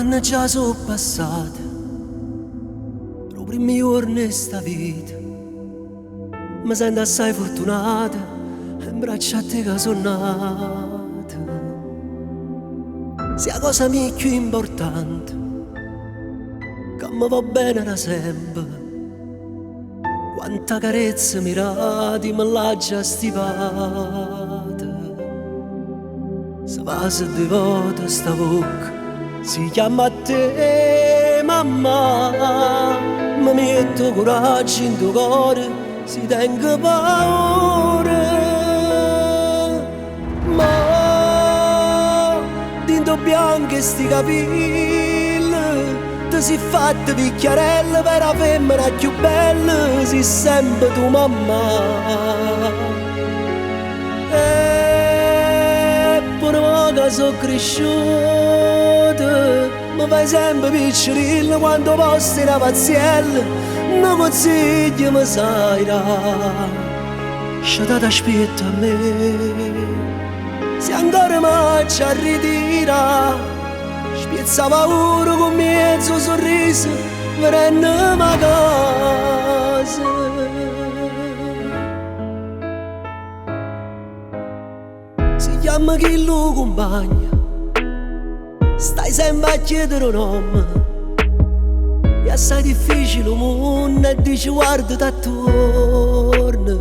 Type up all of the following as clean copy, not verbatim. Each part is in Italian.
anni già sono passati, i primi giorni di sta vita. Mi sento assai fortunata, in braccio a te che sono nata. Sia la cosa mia più importante, che mi va bene da sempre. Quanta carezza mirati me l'ha già stipata. Se passa due volte sta bocca, si chiama a te mamma. Mi metto coraggio in tuo cuore, si tengo paura. Ma dinto bianche sti capelli, ti si fatta picchiarella per la femmina più bella, si sempre tu mamma. Che sono cresciuta, mi fai sempre piccerilla quando posti una pazziella, non consiglio mi sai lasciate aspetta a me. Se ancora mi ci ritira, spiezza paura con mezzo sorriso, verremo a casa. Si chiama chi lo compagna, stai sempre a chiedere un nome. È assai difficile il mondo e dici guarda attorno.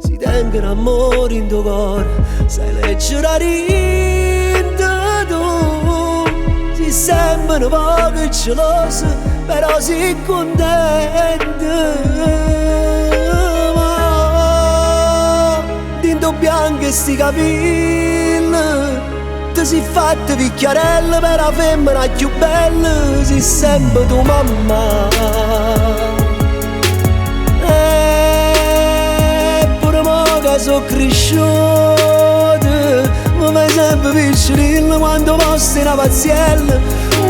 Si tengono amore in tuo cuore, sai leggere la rinda tu. Si sempre un po' geloso, però si contenta. Bianche sti capelli, ti si fatta picchiarella per la femmina più bella, si sempre tu mamma. Pure mo che sono cresciuta, mi fai sempre piccerilla quando posti una pazziella,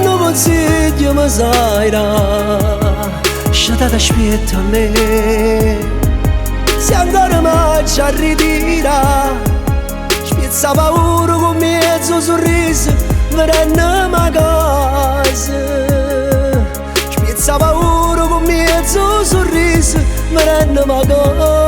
non consiglio mi sai lasciate aspetta a me. Se ancora mi ci ritira, spiezza paura con mezzo sorriso, verremo a casa. Spiezza paura con mezzo sorriso, verremo a casa.